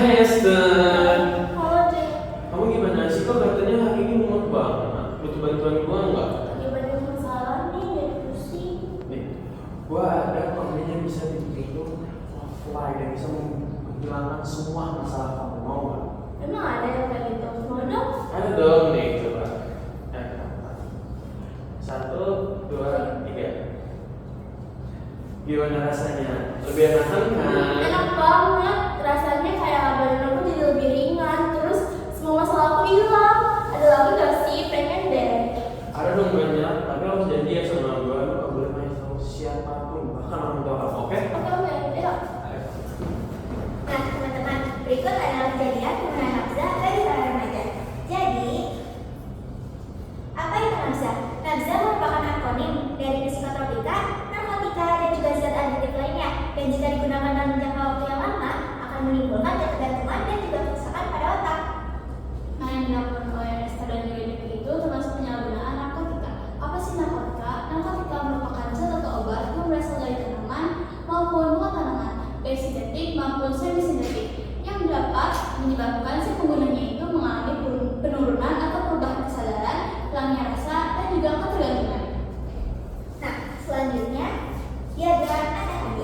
Hai Esther, Halo Dek, kamu gimana sih? Kok katanya hari ini mumet banget? Butuh bantuan gua nggak? lagi banyak masalah nih dari pusing. Nih, gua ada makanya bisa bikin itu offline dan bisa menghilangkan semua masalah kamu, mau nggak? Emang ada yang kayak gitu? Mau dong? Ada dong nih, coba. Satu, dua, tiga. Gimana rasanya? Lebih enakan kan? Enak banget, rasanya kayak badan aku jadi lebih ringan. Terus semua masalah aku hilang. Ada lagi gak sih? Pengen deh. Ada dong banyak, tapi harus janji ya sama gua. Lu nggak boleh main sama siapapun, bahkan orang tua kamu, oke? Oke, yuk. Nah, teman-teman, berikut adalah kejadian penggunaan nafza bagi para remaja. Jadi, apa itu nafza? Nafza merupakan akronim dari psikotropika, narkotika, dan juga zat adiktif lainnya. Dan jika digunakan dalam jangka waktu yang lama, akan menimbulkan ketergantungan dan juga kerusakan pada otak. Nah, yang dilakukan oleh Esther dan juga Dewi itu termasuk penyalahgunaan narkotika. Apa sih narkotika? Narkotika merupakan zat atau obat yang berasal dari tanaman maupun bukan tanaman, baik sintetik maupun semi-sintetik, yang dapat menyebabkan si penggunanya itu mengalami penurunan atau perubahan kesadaran, hilangnya rasa, dan juga ketergantungan. Nah, selanjutnya, diagram ATHD.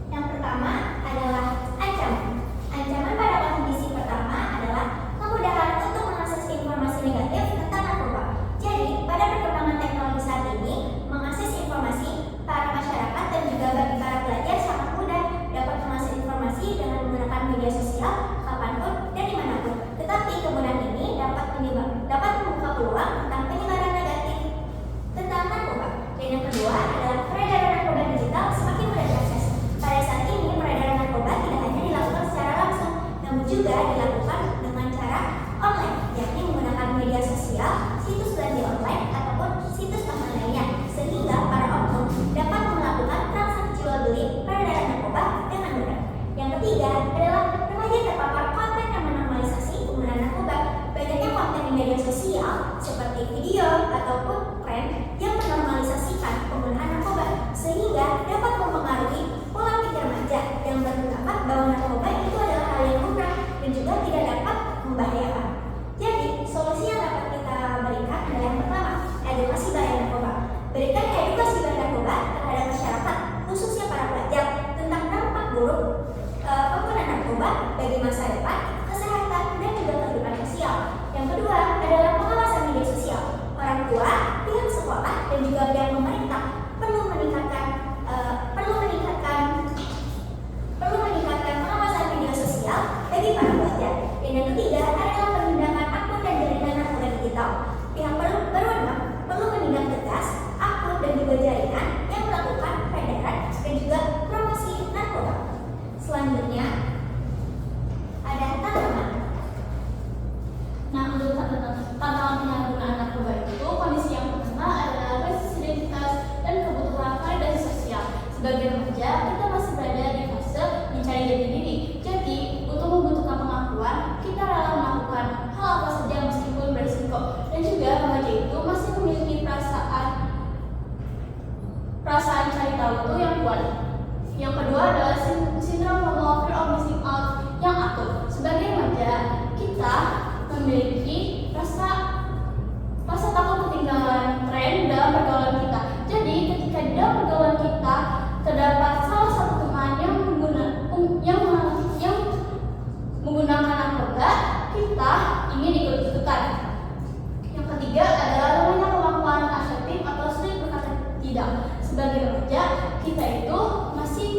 Yang pertama adalah ancaman. Ancaman pada kondisi pertama adalah kemudahan untuk mengakses informasi negatif tentang narkoba. Jadi, pada perkembangan teknologi saat ini, mengakses informasi para masyarakat dan juga bagi para pelajar sangat mudah dapat mengakses informasi dengan menggunakan media sosial kapanpun dan dimanapun. Tetapi kemudahan ini dapat membuka peluang tentang penyebaran negatif tentang narkoba. Dan yang kedua adalah peredaran narkoba digital semakin mudah diakses. Pada saat ini peredaran narkoba tidak hanya dilakukan secara langsung, namun juga dilakukan dengan cara online, yakni menggunakan media sosial, situs belanja online ataupun situs online lainnya, sehingga para oknum dapat melakukan transaksi jual beli peredaran narkoba dengan mudah. Yang ketiga adalah remaja terpapar konten yang menormalisasi penggunaan narkoba. Banyaknya konten di media sosial seperti video ataupun tren yang menormalisasikan penggunaan narkoba, sehingga dapat mempengaruhi pola pikir remaja yang berpendapat bahwa narkoba itu adalah hal yang lumrah dan juga tidak dapat membahayakan. Jadi, solusi yang dapat kita berikan adalah yang pertama, edukasi bahaya narkoba. Berikan edukasi bahaya narkoba terhadap masyarakat, khususnya para pelajar, tentang dampak buruk penggunaan narkoba bagi masa depan, kesehatan, dan juga kehidupan sosial. Yang kedua adalah pengawasan media sosial. Orang tua, pihak sekolah, dan juga pihak pemerintah perlu meningkatkan pengawasan media sosial bagi para pelajar. Dan yang ketiga adalah penindakan akun dan jaringan narkoba digital. Pihak berwenang perlu menindak tegas akun dan juga jaringan yang melakukan peredaran dan juga promosi narkoba. Selanjutnya ada tantangan. Nah, untuk tantangan penyalahgunaan narkoba itu, kondisi yang pertama adalah krisis identitas dan kebutuhan validasi sosial. Sebagai remaja, kita masih berada di fase mencari jati diri. Jadi, untuk membutuhkan pengakuan, kita rela melakukan hal apa saja meskipun berisiko. Dan juga remaja itu masih memiliki perasaan cari tahu itu yang kuat. Yang kedua adalah sindrom FOMO, fear of missing out, yang akut. Sebagai remaja, kita memiliki rasa takut ketinggalan tren dalam pergaulan kita. Jadi, ketika di dalam pergaulan kita terdapat salah satu teman yang menggunakan narkoba, kita ingin ikut-ikutan. Yang ketiga adalah lemahnya kemampuan asertif atau sulit berkata tidak. Sebagai remaja, kita itu masih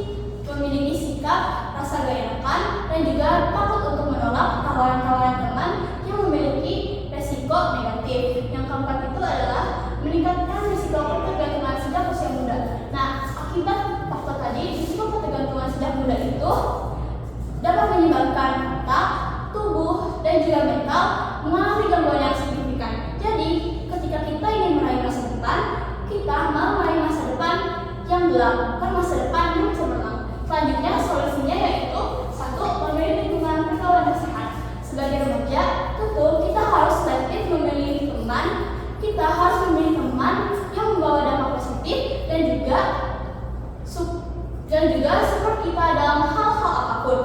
memiliki sikap rasa gak enakan dan juga takut untuk menolak tawaran-tawaran teman yang memiliki resiko negatif. Yang keempat itu adalah meningkatkan risiko ketergantungan sejak usia muda. Nah, akibat faktor tadi, risiko ketergantungan sejak muda itu dapat menyebabkan otak, tubuh, dan juga mental mengalami gangguan yang signifikan. Jadi, ketika kita ingin meraih masa depan, kita mau meraih masa depan yang gelap, bukan masa depan yang cemerlang. Selanjutnya, solusinya yaitu satu, memilih lingkungan pergaulan yang sehat. Sebagai remaja, tentu kita harus selektif memilih teman. Kita harus memilih teman yang membawa dampak positif dan juga support kita dalam hal-hal apapun.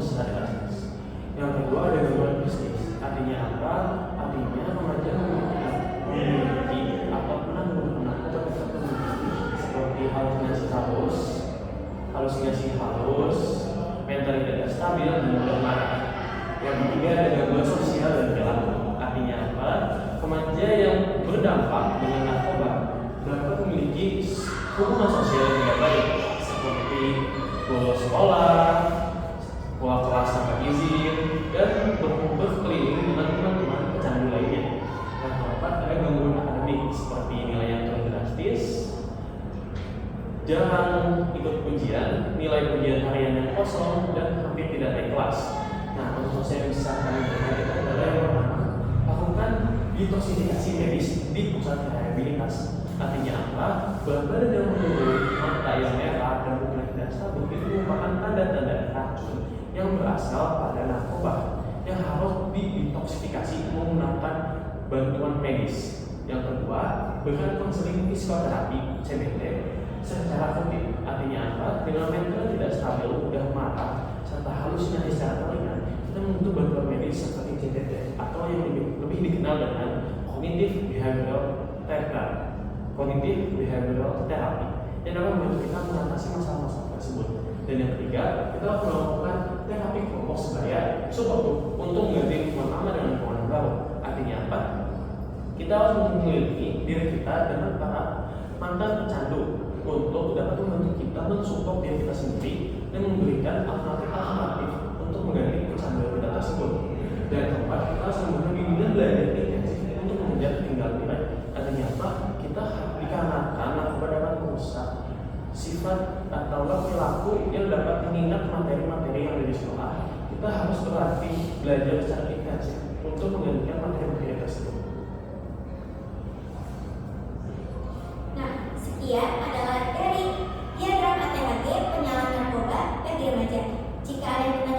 sadar. Yang kedua ada gangguan bisnis. Artinya apa? Artinya remaja memiliki atau pernah menggunakan seperti halusinasi halus, mental tidak stabil dan mudah marah. Yang ketiga ada gangguan sosial dan perilaku. Artinya apa? Remaja yang berdampak dengan narkoba dapat memiliki hubungan sosial yang tidak baik, seperti bolos sekolah, pulang kelas tanpa izin, dan berkeliling dengan teman-teman pecandu lainnya. Yang keempat ada gangguan akademik seperti nilai yang turun drastis, jarang ikut ujian, nilai ujian harian yang kosong, dan hampir tidak naik kelas. Nah, untuk saya bisa kami berikan adalah yang pertama, lakukan detoksifikasi medis di pusat rehabilitasi. Artinya apa? Badan yang menurun, mata yang merah, dan bukan tidak stabil itu merupakan tanda-tanda racun yang berasal pada narkoba yang harus didetoksifikasi menggunakan bantuan medis. Yang kedua, berikan konseling psikoterapi CBT secara rutin. Artinya apa? Bila mental tidak stabil, mudah marah, serta halusinasi secara ringan, kita membutuhkan bantuan medis seperti CBT atau yang lebih dikenal dengan cognitive behavioral therapy yang dapat membantu kita mengatasi masalah-masalah tersebut. Dan yang ketiga, kita harus melakukan terapi kelompok sebaya untuk mengganti lingkungan lama dengan lingkungan baru. Artinya apa? Kita harus mengelilingi diri kita dengan para mantan pecandu untuk dapat membantu kita mensupport diri kita sendiri dan memberikan alternatif untuk mengganti kecanduan kita tersebut. Dan keempat, kita harus menggunakan bimbingan belajar intensif untuk mengejar ketinggalan nilai. Artinya apa? Kita dikarenakan narkoba dapat merusak sifat atau perilaku yang dapat mengingat materi-materi yang ada di sekolah. Kita harus berlatih belajar secara intensif untuk menggantikan materi-materi tersebut. Nah, sekian adalah dari diagram ATHG penyalahgunaan narkoba bagi remaja. Jika ada yang